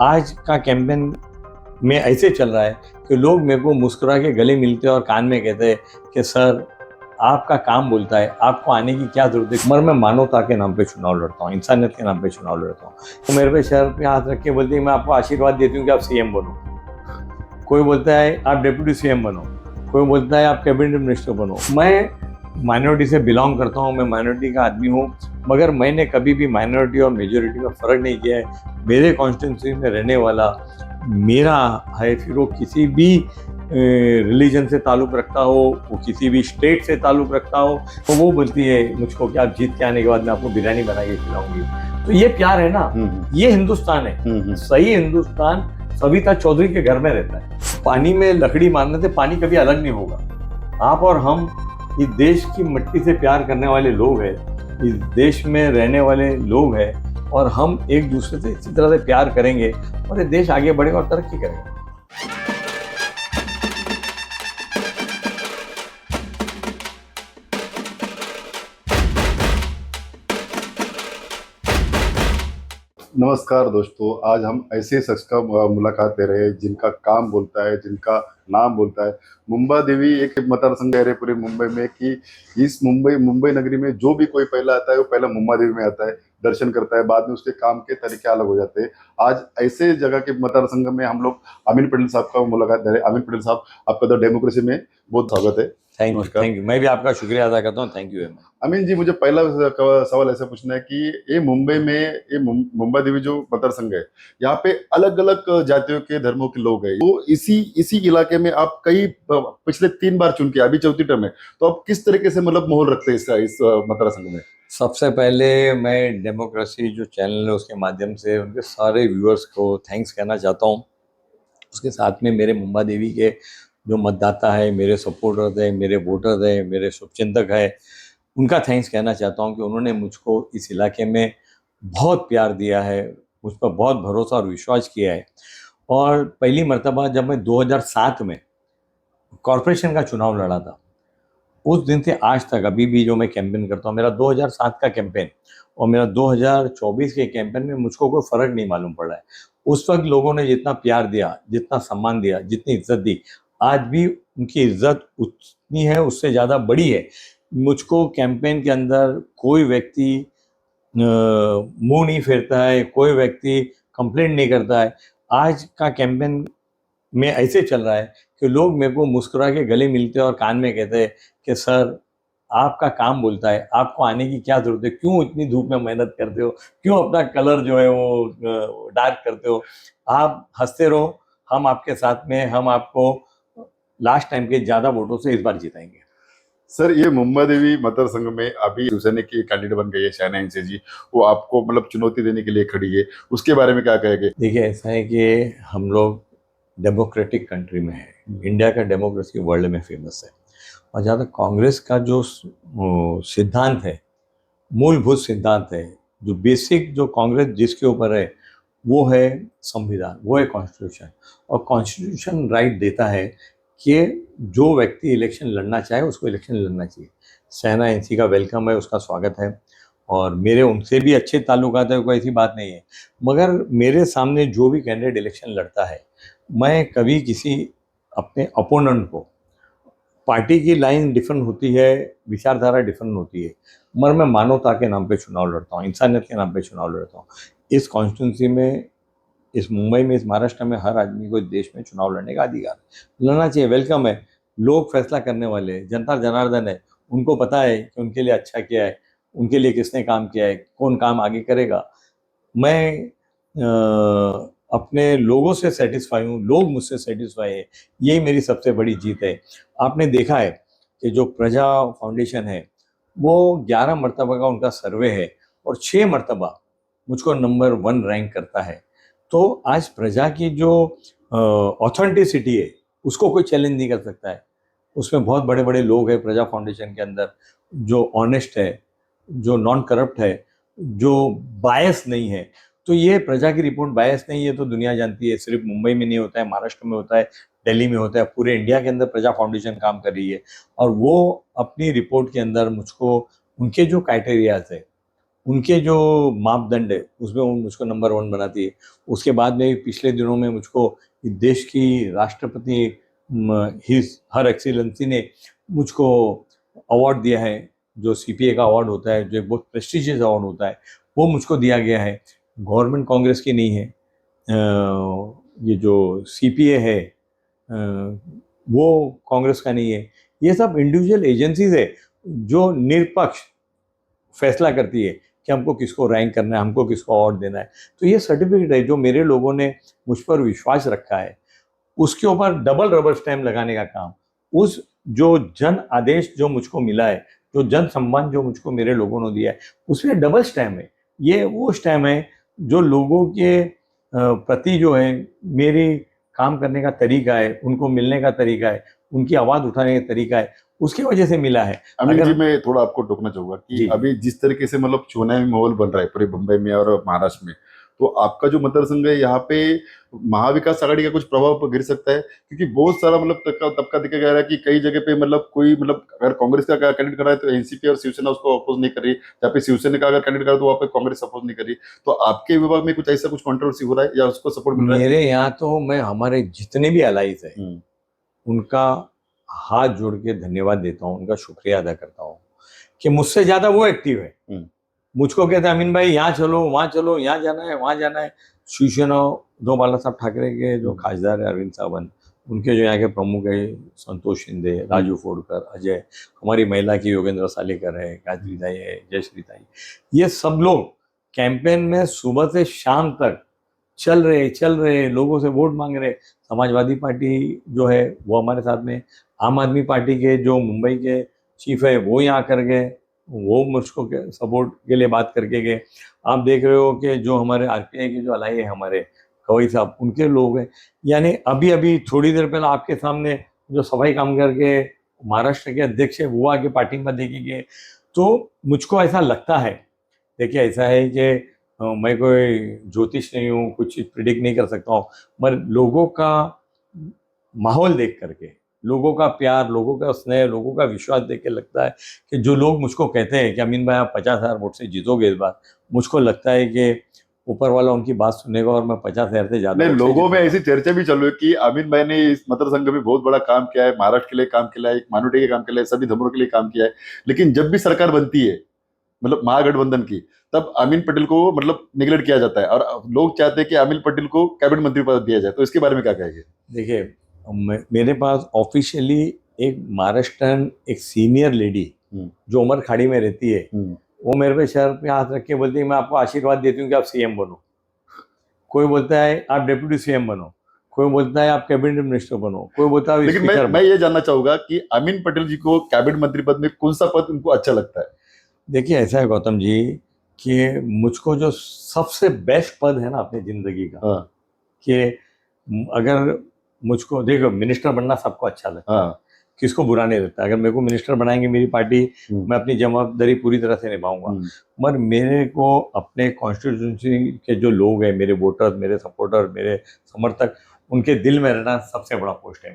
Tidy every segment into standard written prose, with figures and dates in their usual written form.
आज का कैंपेन में ऐसे चल रहा है कि लोग मेरे को मुस्कुरा के गले मिलते हैं और कान में कहते हैं कि सर आपका काम बोलता है, आपको आने की क्या जरूरत है। मगर मैं मानवता के नाम पे चुनाव लड़ता हूँ, इंसानियत के नाम पे चुनाव लड़ता हूँ। तो मेरे पे सर पे हाथ रख के बोलती है मैं आपको आशीर्वाद देती हूँ कि आप सीएम बनो। कोई बोलता है आप डिप्टी सीएम बनो, कोई बोलता है आप कैबिनेट मिनिस्टर बनो। मैं माइनॉरिटी से बिलोंग करता हूँ, मैं माइनॉरिटी का आदमी हूँ, मगर मैंने कभी भी माइनॉरिटी और मेजॉरिटी में फ़र्क नहीं किया है। मेरे कॉन्स्टिट्यूंसी में रहने वाला मेरा है, फिर वो किसी भी रिलीजन से ताल्लुक़ रखता हो, वो किसी भी स्टेट से ताल्लुक़ रखता हो, तो वो बोलती है मुझको कि आप जीत के आने के बाद मैं आपको बिरयानी बना के खिलाऊंगी। तो ये प्यार है ना, ये हिंदुस्तान है। सही हिंदुस्तान सविता चौधरी के घर में रहता है। पानी में लकड़ी मारने से पानी कभी अलग नहीं होगा। आप और हम इस देश की मिट्टी से प्यार करने वाले लोग हैं, इस देश में रहने वाले लोग हैं, और हम एक दूसरे से इसी तरह से प्यार करेंगे और ये देश आगे बढ़ेगा और तरक्की करेगा। नमस्कार दोस्तों, आज हम ऐसे शख्स का मुलाकात दे रहे हैं जिनका काम बोलता है, जिनका नाम बोलता है। मुंबा देवी एक मतदार संघ है पूरे मुंबई में कि इस मुंबई नगरी में जो भी कोई पहला आता है वो पहला मुंबा देवी में आता है, दर्शन करता है, बाद में उसके काम के तरीके अलग हो जाते हैं। आज ऐसे जगह के मतदार संघ में हम लोग अमीन पटेल साहब का मुलाकात दे रहे हैं। अमीन पटेल साहब, आपका तो डेमोक्रेसी में बहुत स्वागत है। Thank you. मैं भी आपका शुक्रिया अदा करता हूँ। Thank you. अमीन जी, मुझे पहला सवाल ऐसा पूछना है कि ये मुंबई में ये मुंबा देवी जो मतदार संघ है, यहाँ पे अलग अलग जातियों के धर्मों के लोग हैं। तो इसी इलाके में आप कई पिछले 3 बार चुन के, अभी चौथी टर्म है, तो आप किस तरीके से मतलब माहौल रखते हैं इस मतदार संघ में? सबसे पहले मैं डेमोक्रेसी जो चैनल है उसके माध्यम से उनके सारे व्यूअर्स को थैंक्स कहना चाहता हूँ। उसके साथ में मेरे मुंबा देवी के जो मतदाता है, मेरे सपोर्टर्स हैं, मेरे वोटर्स हैं, मेरे शुभचिंतक हैं, उनका थैंक्स कहना चाहता हूँ कि उन्होंने मुझको इस इलाके में बहुत प्यार दिया है, मुझ पर बहुत भरोसा और विश्वास किया है। और पहली मर्तबा जब मैं 2007 में कॉरपोरेशन का चुनाव लड़ा था, उस दिन से आज तक अभी भी जो मैं कैंपेन करता हूँ, मेरा 2007 का कैंपेन और मेरा 2024 के कैंपेन में मुझको कोई फ़र्क नहीं मालूम पड़ रहा है। उस वक्त लोगों ने जितना प्यार दिया, जितना सम्मान दिया, जितनी इज्जत दी, आज भी उनकी इज्जत उतनी है, उससे ज़्यादा बड़ी है। मुझको कैंपेन के अंदर कोई व्यक्ति मुंह नहीं फेरता है, कोई व्यक्ति कंप्लेंट नहीं करता है। आज का कैंपेन में ऐसे चल रहा है कि लोग मेरे को मुस्कुरा के गले मिलते हैं और कान में कहते हैं कि सर आपका काम बोलता है, आपको आने की क्या ज़रूरत है, क्यों इतनी धूप में मेहनत करते हो, क्यों अपना कलर जो है वो डार्क करते हो, आप हंसते रहो, हम आपके साथ में, हम आपको लास्ट टाइम के ज़्यादा वोटों से इस बार जिताएंगे। सर, ये मुंबा देवी मतदार संघ में अभी शिवसेना की कैंडिडेट बन गई है शहनाई इंसे जी, वो आपको मतलब चुनौती देने के लिए खड़ी है, उसके बारे में क्या कहेंगे? देखिए, ऐसा है कि हम लोग डेमोक्रेटिक कंट्री में है, इंडिया का डेमोक्रेसी वर्ल्ड में फेमस है, और जहाँ तक कांग्रेस का जो सिद्धांत है, मूलभूत सिद्धांत है, जो बेसिक जो कांग्रेस जिसके ऊपर है, वो है संविधान, वो है कॉन्स्टिट्यूशन। और कॉन्स्टिट्यूशन राइट देता है कि जो व्यक्ति इलेक्शन लड़ना चाहे उसको इलेक्शन लड़ना चाहिए। सहना एनसी का वेलकम है, उसका स्वागत है, और मेरे उनसे भी अच्छे ताल्लुकात है, कोई ऐसी बात नहीं है। मगर मेरे सामने जो भी कैंडिडेट इलेक्शन लड़ता है, मैं कभी किसी अपने अपोनेंट को, पार्टी की लाइन डिफरेंट होती है, विचारधारा डिफरेंट होती है, मगर मैं मानवता के नाम पे चुनाव लड़ता हूँ, इंसानियत के नाम पे चुनाव लड़ता हूँ। इस कॉन्स्टिट्यूंसी में, इस मुंबई में, इस महाराष्ट्र में हर आदमी को इस देश में चुनाव लड़ने का अधिकार है, लड़ना चाहिए, वेलकम है। लोग फैसला करने वाले हैं, जनता जनार्दन है, उनको पता है कि उनके लिए अच्छा क्या है, उनके लिए किसने काम किया है, कौन काम आगे करेगा। मैं अपने लोगों से सेटिस्फाई हूँ, लोग मुझसे सेटिस्फाई है, यही मेरी सबसे बड़ी जीत है। आपने देखा है कि जो प्रजा फाउंडेशन है वो 11 मरतबा का उनका सर्वे है और 6 मरतबा मुझको नंबर 1 रैंक करता है। तो आज प्रजा की जो ऑथेंटिसिटी है उसको कोई चैलेंज नहीं कर सकता है। उसमें बहुत बड़े बड़े लोग हैं प्रजा फाउंडेशन के अंदर, जो ऑनेस्ट है, जो नॉन करप्ट है, जो बायस नहीं है। तो ये प्रजा की रिपोर्ट बायस नहीं है तो दुनिया जानती है, सिर्फ मुंबई में नहीं होता है, महाराष्ट्र में होता है, दिल्ली में होता है, पूरे इंडिया के अंदर प्रजा फाउंडेशन काम कर रही है। और वो अपनी रिपोर्ट के अंदर मुझको उनके जो क्राइटेरियाज है उनके जो मापदंड है उसमें वो मुझको नंबर 1 बनाती है। उसके बाद में पिछले दिनों में मुझको देश की राष्ट्रपति हिज हर एक्सीलेंसी ने मुझको अवार्ड दिया है, जो सीपीए का अवार्ड होता है, जो एक बहुत प्रेस्टिजियस अवार्ड होता है, वो मुझको दिया गया है। गवर्नमेंट कांग्रेस की नहीं है, ये जो सीपीए है वो कांग्रेस का नहीं है। ये सब इंडिविजुअल एजेंसीज है जो निष्पक्ष फैसला करती है कि हमको किसको रैंक करना है, हमको किसको अवार्ड देना है। तो ये सर्टिफिकेट है जो मेरे लोगों ने मुझ पर विश्वास रखा है, उसके ऊपर डबल रबर स्टैम्प लगाने का काम, उस जो जन आदेश जो मुझको मिला है, जो जन सम्मान जो मुझको मेरे लोगों ने दिया है, उसमें डबल स्टैम्प है। ये वो स्टैम्प है जो लोगों के प्रति जो है मेरी काम करने का तरीका है, उनको मिलने का तरीका है, उनकी आवाज़ उठाने का तरीका है, उसकी वजह से मिला है। अमित जी, अगर मैं थोड़ा आपको टोकना चाहूंगा कि जी अभी जिस तरीके से मतलब चुनावी माहौल बन रहा है पूरे मुंबई में और महाराष्ट्र में, तो आपका जो मतदार संघ है यहाँ पे महाविकास आघाड़ी का कुछ प्रभाव गिर सकता है? क्योंकि बहुत सारा मतलब तबका देखा जा रहा है कि कई जगह पे मतलब कोई मतलब अगर कांग्रेस का कैंडिडेट कर रहा है तो एनसीपी और शिवसेना उसको अपोज नहीं कर रही, जहाँ पे शिवसेना का अगर कैंडिडेट कर रहा है तो वहाँ पे कांग्रेस अपोज नहीं कर रही। तो आपके विभाग में कुछ ऐसा कुछ कंट्रोवर्सी हो रहा है या उसको सपोर्ट मिल रहा है? मेरे यहाँ तो मैं हमारे जितने भी अलाइज है हम्म, उनका हाथ जोड़ के धन्यवाद देता हूँ, उनका शुक्रिया अदा करता हूँ कि मुझसे ज़्यादा वो एक्टिव है। हम्म, मुझको कहते हैं अमीन भाई यहाँ चलो, वहाँ चलो, यहाँ जाना है, वहाँ जाना है। शिवसेना दो बाला साहब ठाकरे के जो खासदार है अरविंद सावंत, उनके जो यहाँ के प्रमुख है संतोष शिंदे, राजू फोड़कर, अजय, हमारी महिला की योगेंद्र सालेकर है, गायत्री दाई है, जयश्री दाई, ये सब लोग कैंपेन में सुबह से शाम तक चल रहे लोगों से वोट मांग रहे। समाजवादी पार्टी जो है वो हमारे साथ में, आम आदमी पार्टी के जो मुंबई के चीफ है वो यहाँ कर गए, वो मुझको सपोर्ट के लिए बात करके गए। आप देख रहे हो कि जो हमारे आरपीआई के जो अलाई है हमारे कवई साहब, उनके लोग हैं। यानी अभी अभी थोड़ी देर पहले आपके सामने जो सफाई कामगार के महाराष्ट्र के अध्यक्ष है वो आके पार्टी में देखे गए। तो मुझको ऐसा लगता है, देखिए ऐसा है कि मैं कोई ज्योतिष नहीं हूँ, कुछ चीज़ प्रिडिक्ट नहीं कर सकता हूँ, मगर लोगों का माहौल देख करके, लोगों का प्यार, लोगों का स्नेह, लोगों का विश्वास देख के लगता है कि जो लोग मुझको कहते हैं कि अमीन भाई आप 50,000 वोट से जीतोगे इस बार, मुझको लगता है कि ऊपर वाला उनकी बात सुनेगा और मैं 50,000 से ज़्यादा नहीं, वोट से लोगों में जीतूंगा। ऐसी चर्चा भी चल रही है कि अमित भाई ने इस मतदार संघ में बहुत बड़ा काम किया है, महाराष्ट्र के लिए काम किया है, एक माइनॉरिटी के काम किया है, सभी धर्मों के लिए काम किया है। लेकिन जब भी सरकार बनती है मतलब महागठबंधन की, तब अमीन पटेल को मतलब निगलेक्ट किया जाता है और लोग चाहते हैं कि अमीन पटेल को कैबिनेट मंत्री पद दिया जाए। तो इसके बारे में क्या कहेंगे? देखिए मेरे पास ऑफिशियली एक महाराष्ट्रन एक सीनियर लेडी जो उमर खाड़ी में रहती है, वो मेरे पे सर पे हाथ रख के बोलती है मैं आपको आशीर्वाद देती हूँ कि आप सीएम बनो। कोई बोलता है आप डेप्यूटी सीएम बनो, कोई बोलता है आप कैबिनेट मिनिस्टर बनो, कोई बोलता है लेकिन स्पीकर मैं बनो। ये जानना चाहूंगा कि अमीन पटेल जी को कैबिनेट मंत्री पद में कौन सा पद उनको अच्छा लगता है? देखिए ऐसा है गौतम जी कि मुझको जो सबसे बेस्ट पद है ना अपनी जिंदगी का, हाँ, कि अगर मुझको देखो मिनिस्टर बनना सबको अच्छा लगता है, हाँ, किसको बुरा नहीं लगता। अगर मेरे को मिनिस्टर बनाएंगे मेरी पार्टी, मैं अपनी जवाबदारी पूरी तरह से निभाऊंगा। मगर मेरे को अपने कॉन्स्टिट्यूंसी के जो लोग हैं, मेरे वोटर, मेरे सपोर्टर, मेरे समर्थक, उनके दिल में रहना सबसे बड़ा पोस्ट है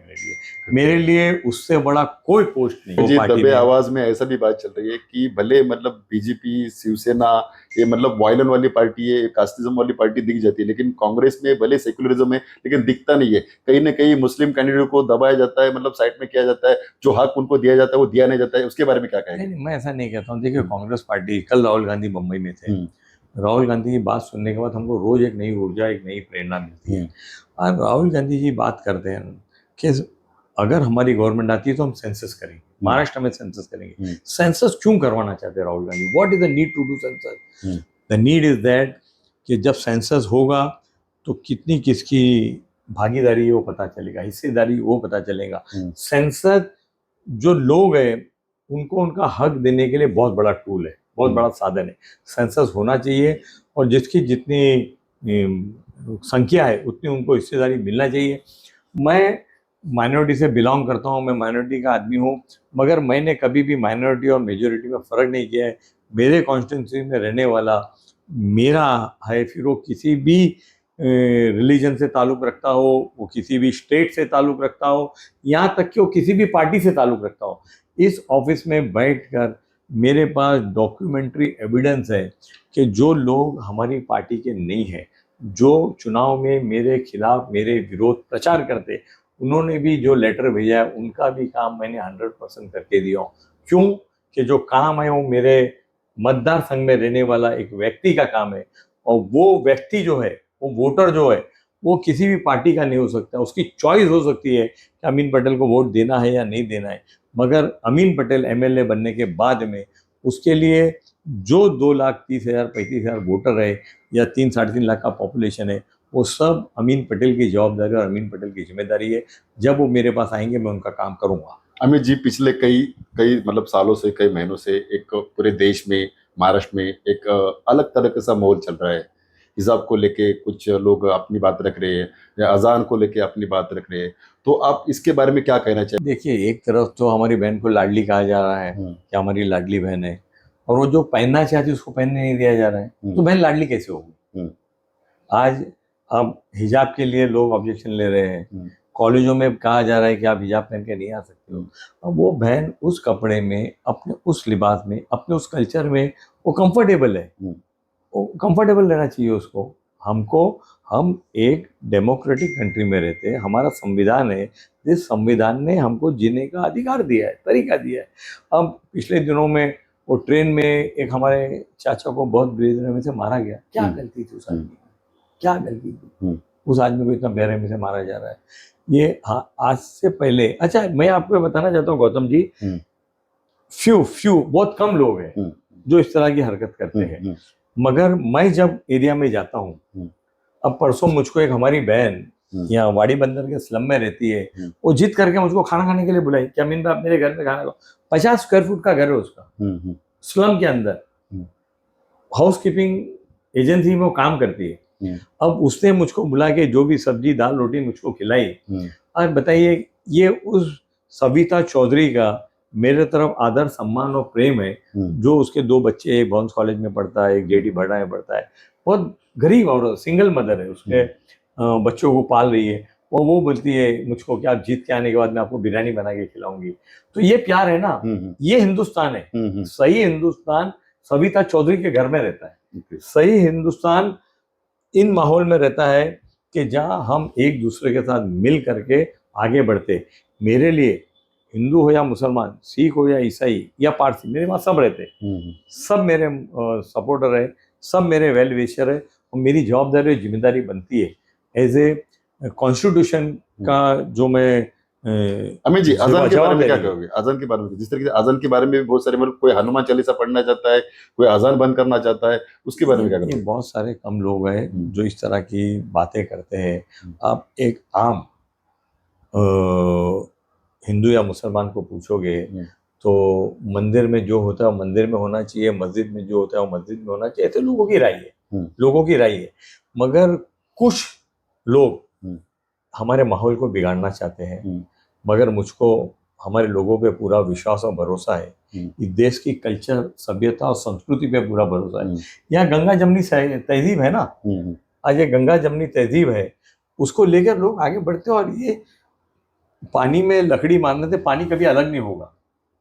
मेरे लिए उससे बड़ा कोई पोस्ट नहीं वो जी, पार्टी दबे में। आवाज में ऐसा भी बात चल रही है कि भले मतलब बीजेपी, शिवसेना ये मतलब वायलन वाली पार्टी है, कास्टिज्म वाली पार्टी दिख जाती है, लेकिन कांग्रेस में भले सेक्युलरिज्म है लेकिन दिखता नहीं है। कहीं ना कहीं मुस्लिम कैंडिडेट को दबाया जाता है, मतलब साइड में किया जाता है, जो हक उनको दिया जाता है वो दिया नहीं जाता है। उसके बारे में क्या कहेंगे? नहीं, मैं ऐसा नहीं कहता हूँ। देखिए कांग्रेस पार्टी, कल राहुल गांधी मुंबई में थे, राहुल गांधी की बात सुनने के बाद हमको रोज एक नई ऊर्जा, एक नई प्रेरणा मिलती है। और राहुल गांधी जी बात करते हैं कि अगर हमारी गवर्नमेंट आती है तो हम सेंसस करेंगे, महाराष्ट्र में सेंसस करेंगे। सेंसस क्यों करवाना चाहते हैं Rahul Gandhi? What is the need to do census? The need is that कि जब सेंसस होगा तो कितनी किसकी भागीदारी है वो पता चलेगा, हिस्सेदारी वो पता चलेगा। सेंसस जो लोग हैं उनको उनका हक देने के लिए बहुत बड़ा टूल है, बहुत बड़ा साधन है। सेंसस होना चाहिए और जिसकी जितनी संख्या है उतनी उनको हिस्सेदारी मिलना चाहिए। मैं माइनॉरिटी से बिलोंग करता हूँ, मैं माइनॉरिटी का आदमी हूँ, मगर मैंने कभी भी माइनॉरिटी और मेजॉरिटी में फ़र्क नहीं किया है। मेरे कॉन्स्टिट्यूंसी में रहने वाला मेरा है, फिर वो किसी भी रिलीजन से ताल्लुक़ रखता हो, वो किसी भी स्टेट से ताल्लुक़ रखता हो, यहाँ तक कि वो किसी भी पार्टी से ताल्लुक़ रखता हो, इस ऑफिस में बैठकर मेरे पास डॉक्यूमेंट्री एविडेंस है कि जो लोग हमारी पार्टी के नहीं हैं, जो चुनाव में मेरे खिलाफ मेरे विरोध प्रचार करते, उन्होंने भी जो लेटर भेजा है उनका भी काम मैंने 100% करके दिया हूँ। क्यों? कि जो काम है वो मेरे मतदार संघ में रहने वाला एक व्यक्ति का काम है, और वो व्यक्ति जो है, वो वोटर जो है, वो किसी भी पार्टी का नहीं हो सकता। उसकी चॉइस हो सकती है कि अमीन पटेल को वोट देना है या नहीं देना है, मगर अमीन पटेल एमएलए बनने के बाद में उसके लिए जो 2,30,000 35,000 वोटर है या 3-3.5 लाख का पॉपुलेशन है, वो सब अमीन पटेल की जवाबदारी और अमीन पटेल की जिम्मेदारी है। जब वो मेरे पास आएंगे मैं उनका काम करूंगा। अमित जी, पिछले कई कई मतलब सालों से, कई महीनों से एक पूरे देश में, महाराष्ट्र में एक अलग तरह का सा माहौल चल रहा है। हिजाब को लेके कुछ लोग अपनी बात रख रहे हैं, या अजान को लेके अपनी बात रख रहे हैं। तो आप इसके बारे में क्या कहना चाहिए? देखिए, एक तरफ तो हमारी बहन को लाडली कहा जा रहा है कि हमारी लाडली बहन है, और वो जो पहनना चाहती है उसको पहनने नहीं दिया जा रहा है, तो बहन लाडली कैसे होगी? आज अब हिजाब के लिए लोग ऑब्जेक्शन ले रहे हैं, कॉलेजों में कहा जा रहा है कि आप हिजाब पहन के नहीं आ सकते हो। अब वो बहन उस कपड़े में, अपने उस लिबास में, अपने उस कल्चर में वो कंफर्टेबल है, वो कंफर्टेबल रहना चाहिए उसको। हमको, हम एक डेमोक्रेटिक कंट्री में रहते हैं, हमारा संविधान है, जिस संविधान ने हमको जीने का अधिकार दिया है, तरीका दिया है। अब पिछले दिनों में वो ट्रेन में एक हमारे चाचा को बहुत बेरहमी से मारा गया। क्या गलती थी उस आदमी की? क्या गलती थी? उस आदमी को इतना बेरहमी से मारा जा रहा है। ये आज से पहले, अच्छा मैं आपको बताना चाहता हूँ गौतम जी, बहुत कम लोग हैं जो इस तरह की हरकत करते हैं, मगर मैं जब एरिया में जाता हूँ, अब परसों मुझको एक हमारी बहन यहाँ वाड़ी बंदर के स्लम में रहती है, वो जिद करके मुझको खाना खाने के लिए बुलाई कि अमीन भाई आप मेरे घर पे खाना खाओ। 50 स्क्वायर फुट का घर है उसका, स्लम के अंदर, हाउस कीपिंग एजेंसी में वो काम करती है। अब उसने मुझको बुला के जो भी सब्जी दाल रोटी मुझको खिलाई, और बताइए, ये उस सविता चौधरी का मेरे तरफ आदर सम्मान और प्रेम है, जो उसके 2 बच्चे, एक बॉन्स कॉलेज में पढ़ता है, एक जेडी भड़ा में पढ़ता है, बहुत गरीब और सिंगल मदर है, उसके बच्चों को पाल रही है, और वो बोलती है मुझको कि आप जीत के आने के बाद मैं आपको बिरयानी बना के खिलाऊंगी। तो ये प्यार है ना, ये हिंदुस्तान है। सही हिंदुस्तान सविता चौधरी के घर में रहता है। सही हिंदुस्तान इन माहौल में रहता है कि जहाँ हम एक दूसरे के साथ मिल करके आगे बढ़ते। मेरे लिए हिंदू हो या मुसलमान, सिख हो या ईसाई या पारसी, मेरे वहाँ सब रहते, सब मेरे सपोर्टर है, सब मेरे वेल विशर है, और मेरी जवाबदारी और जिम्मेदारी बनती है एज ए कॉन्स्टिट्यूशन का, जो मैं अमित जी, अजान के बारे में क्या कहोगे? अजान के बारे में, जिस तरीके से अजान के बारे में भी बहुत सारे, मतलब कोई हनुमान चालीसा पढ़ना चाहता है, कोई अजान बंद करना चाहता है, उसके बारे में क्या कहोगे? बहुत सारे कम लोग हैं जो इस तरह की बातें करते हैं। आप एक आम हिंदू या मुसलमान को पूछोगे तो मंदिर में जो होता है वो मंदिर में होना चाहिए, मस्जिद में जो होता है वो मस्जिद में होना चाहिए। ऐसे लोगों की राय है, लोगों की राय है, मगर कुछ लोग हमारे माहौल को बिगाड़ना चाहते हैं। मगर मुझको हमारे लोगों पे पूरा विश्वास और भरोसा है, इस देश की कल्चर, सभ्यता और संस्कृति पे पूरा भरोसा है। यहाँ गंगा जमनी तहजीब है ना, आज ये गंगा जमनी तहजीब है, उसको लेकर लोग आगे बढ़ते हैं। और ये पानी में लकड़ी मारने से पानी कभी अलग नहीं होगा।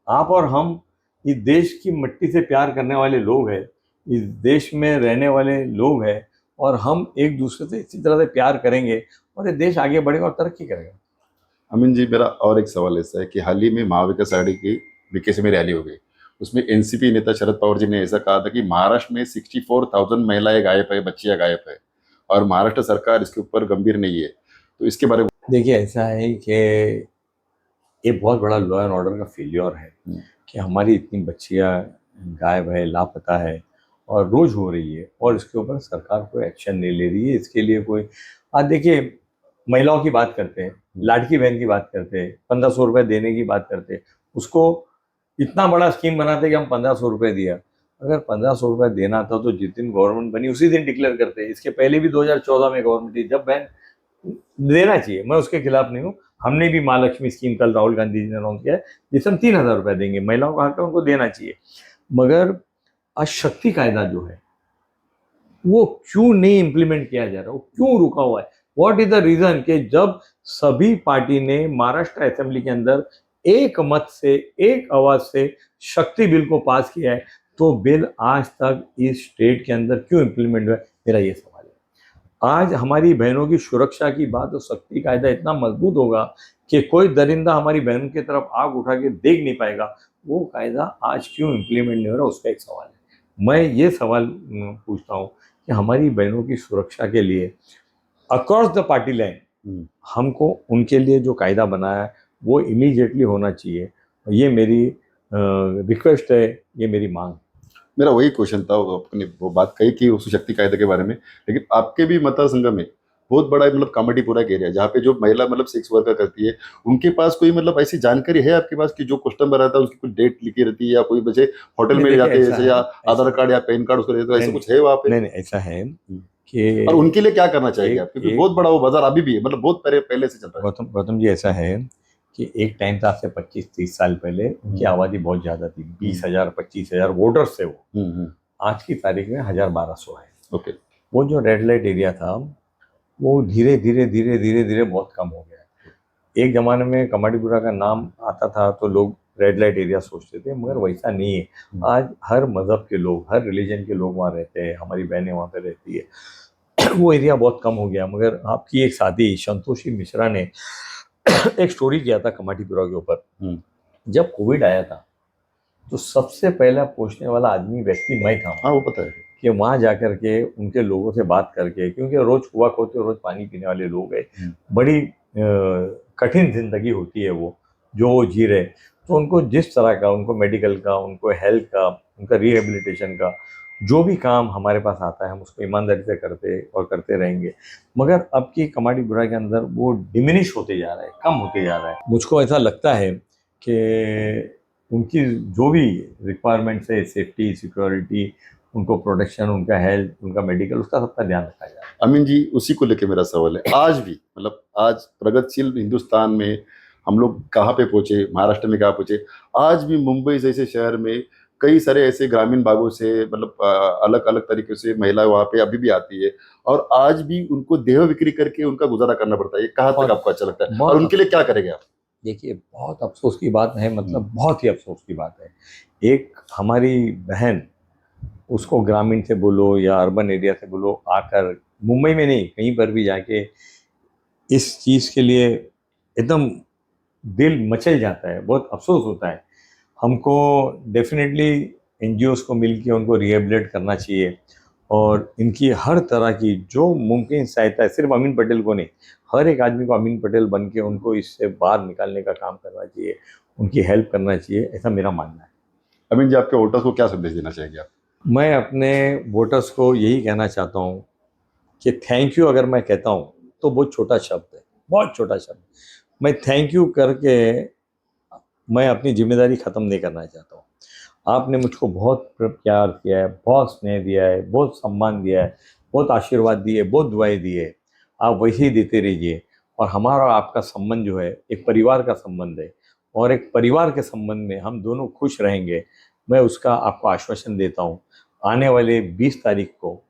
आप और हम इस देश की मिट्टी से प्यार करने वाले लोग हैं, इस देश में रहने वाले लोग हैं, और हम एक दूसरे से इसी तरह से प्यार करेंगे और ये देश आगे बढ़ेगा और तरक्की करेगा। अमीन जी, मेरा और एक सवाल ऐसा है कि हाल ही में महाविकास आघाड़ी की बीकेसी में रैली हो गई, उसमें एनसीपी नेता शरद पवार जी ने ऐसा कहा था कि महाराष्ट्र में 64,000 महिलाएं गायब है, बच्चियां गायब है, और महाराष्ट्र सरकार इसके ऊपर गंभीर नहीं है। तो इसके बारे में देखिए, ऐसा है कि ये बहुत बड़ा लॉ एंड ऑर्डर का फेलियर है कि हमारी इतनी बच्चियां गायब है, लापता है, और रोज हो रही है, और इसके ऊपर सरकार कोई एक्शन नहीं ले रही है। इसके लिए कोई, आज देखिए, महिलाओं की बात करते हैं, लाडकी बहन की बात करते हैं, 1500 रुपये देने की बात करते हैं, उसको इतना बड़ा स्कीम बनाते कि हम 1500 रुपये दिया। अगर 1500 रुपये देना था तो जिस दिन गवर्नमेंट बनी उसी दिन डिक्लेयर करते। इसके पहले भी 2014 में गवर्नमेंट थी, जब बहन देना चाहिए, मैं उसके खिलाफ नहीं हूँ। हमने भी माँ लक्ष्मी स्कीम कल राहुल गांधी जी ने अनाउंस किया है, जिसमें हम 3,000 रुपये देंगे। महिलाओं का हक है, उनको देना चाहिए। मगर आज शक्ति कायदा जो है वो क्यों नहीं इम्प्लीमेंट किया जा रहा, वो क्यों रुका हुआ है? What is the reason? कि जब सभी पार्टी ने महाराष्ट्र असेंबली के अंदर एक मत से, एक आवाज से शक्ति बिल को पास किया है, तो बिल आज तक इस स्टेट के अंदर क्यों इम्प्लीमेंट हुआ है, मेरा ये सवाल है। आज हमारी बहनों की सुरक्षा की बात, तो शक्ति कायदा इतना मजबूत होगा कि कोई दरिंदा हमारी बहन की तरफ आग उठा के देख नहीं पाएगा। वो कायदा आज क्यों इम्प्लीमेंट नहीं हो रहा, उसका एक सवाल है। मैं ये सवाल पूछता हूँ कि हमारी बहनों की सुरक्षा के लिए अक्रॉस द पार्टी लाइन हमको उनके लिए जो कायदा बनाया है वो इमीडिएटली होना चाहिए। ये मेरी रिक्वेस्ट है, ये मेरी मांग है। मेरा वही क्वेश्चन था, आपने वो बात कही कि उस शक्ति कायदे के बारे में, लेकिन आपके भी मतदार संघ में बहुत बड़ा मतलब कामाडीपुरा का एरिया जहाँ पे जो महिला मतलब सेक्स वर्कर करती है, उनके पास कोई मतलब ऐसी जानकारी है आपके पास कि जो कस्टमर आता है उसकी कुछ डेट लिखी रहती है, या कोई बच्चे होटल नहीं में देखिए, जाते हैं ऐसा जैसे, है, या ऐसा आधार कार्ड या पैन कार्ड उसको देते, तो ऐसा नहीं कुछ है वहाँ पे? नहीं नहीं, ऐसा है और कि उनके लिए क्या करना चाहिए आप, क्योंकि एक बहुत बड़ा वो बाजार अभी भी है, मतलब बहुत पहले पहले से चल रहा है। गौतम जी, ऐसा है कि एक टाइम था, आज से 25-30 साल पहले उनकी आबादी बहुत ज़्यादा थी, 20,000 25,000 वोटर्स थे वो। आज की तारीख में 1,000-1,200 है। ओके। वो जो रेड लाइट एरिया था वो धीरे धीरे धीरे धीरे धीरे बहुत कम हो गया है। एक ज़माने में कमाटीपुरा का नाम आता था तो लोग रेड लाइट एरिया सोचते थे, मगर वैसा नहीं है। आज हर मज़हब के लोग, हर रिलीजन के लोग वहाँ रहते हैं, हमारी बहनें वहाँ पे रहती है। वो एरिया बहुत कम हो गया। मगर आपकी एक साथी संतोषी मिश्रा ने एक स्टोरी किया था कमाटीपुरा के ऊपर। जब कोविड आया था तो सबसे पहला पहुंचने वाला आदमी व्यक्ति मैं था। हाँ वो पता है। कि वहाँ जाकर के उनके लोगों से बात करके, क्योंकि रोज कुआ खोते रोज पानी पीने वाले लोग हैं, बड़ी कठिन जिंदगी होती है वो जो वो जी रहे। तो उनको जिस तरह का, उनको मेडिकल का, उनको हेल्थ का, उनका रिहेबिलिटेशन का जो भी काम हमारे पास आता है, हम उसको ईमानदारी से करते और करते रहेंगे। मगर अब की कमाटीपुरा के अंदर वो डिमिनिश होते जा रहा है, कम होते जा रहा है। मुझको ऐसा लगता है कि उनकी जो भी रिक्वायरमेंट्स है, सेफ्टी, सिक्योरिटी, उनको प्रोटेक्शन, उनका हेल्थ, उनका मेडिकल, उसका सबका ध्यान रखा जाए। अमीन जी, उसी को लेके मेरा सवाल है। आज भी मतलब आज प्रगतिशील हिंदुस्तान में हम लोग कहाँ पे पहुंचे, महाराष्ट्र में कहाँ पहुंचे, आज भी मुंबई जैसे शहर में कई सारे ऐसे ग्रामीण भागों से मतलब अलग अलग तरीके से महिला वहाँ पे अभी भी आती है, और आज भी उनको देह बिक्री करके उनका गुजारा करना पड़ता है। ये कहाँ तक आपको अच्छा लगता है, और उनके लिए क्या करेंगे आप? देखिए, बहुत अफसोस की बात है, मतलब बहुत ही अफसोस की बात है। एक हमारी बहन, उसको ग्रामीण से बोलो या अर्बन एरिया से बोलो, आकर मुंबई में नहीं कहीं पर भी जाके इस चीज़ के लिए एकदम दिल मचल जाता है, बहुत अफसोस होता है। हमको डेफिनेटली एनजीओज़ को मिल के उनको रिहेबिलिट करना चाहिए, और इनकी हर तरह की जो मुमकिन सहायता है, सिर्फ अमीन पटेल को नहीं, हर एक आदमी को अमीन पटेल बन के उनको इससे बाहर निकालने का काम करना चाहिए, उनकी हेल्प करना चाहिए, ऐसा मेरा मानना है। अमीन जी, आपके वोटर्स को क्या संदेश देना चाहेंगे आप? मैं अपने वोटर्स को यही कहना चाहता हूँ कि थैंक यू अगर मैं कहता हूँ तो बहुत छोटा शब्द है, बहुत छोटा शब्द। मैं थैंक यू करके मैं अपनी जिम्मेदारी ख़त्म नहीं करना चाहता हूँ। आपने मुझको बहुत प्यार किया है, बहुत स्नेह दिया है, बहुत सम्मान दिया है, बहुत आशीर्वाद दिए, बहुत दुआएं दी है। आप वैसे ही देते रहिए, और हमारा और आपका संबंध जो है एक परिवार का संबंध है, और एक परिवार के संबंध में हम दोनों खुश रहेंगे, मैं उसका आपको आश्वासन देता हूँ। आने वाले 20 तारीख को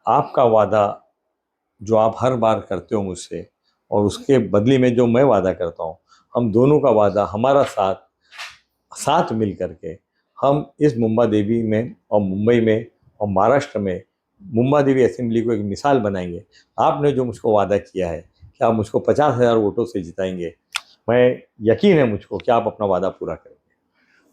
आपका वादा जो आप हर बार करते हो मुझसे, और उसके बदले में जो मैं वादा करता हूँ, हम दोनों का वादा, हमारा साथ साथ मिल करके हम इस मुंबा देवी में और मुंबई में और महाराष्ट्र में मुंबा देवी असेंबली को एक मिसाल बनाएंगे। आपने जो मुझको वादा किया है कि आप मुझको 50,000 वोटों से जिताएंगे, मैं यकीन है मुझको कि आप अपना वादा पूरा करेंगे।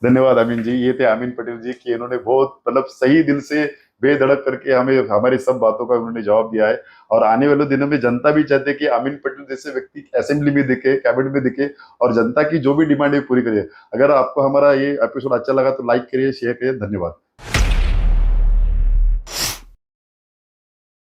धन्यवाद अमीन जी। ये थे अमीन पटेल जी कि इन्होंने बहुत मतलब सही दिल से बेधड़क करके हमें हमारी सब बातों का उन्होंने जवाब दिया है, और आने वाले दिनों में जनता भी चाहते है कि अमीन पटेल जैसे व्यक्ति असेंबली में दिखे, कैबिनेट में दिखे, और जनता की जो भी डिमांड है पूरी करिए। अगर आपको हमारा ये एपिसोड अच्छा लगा तो लाइक करिए, शेयर करिए। धन्यवाद।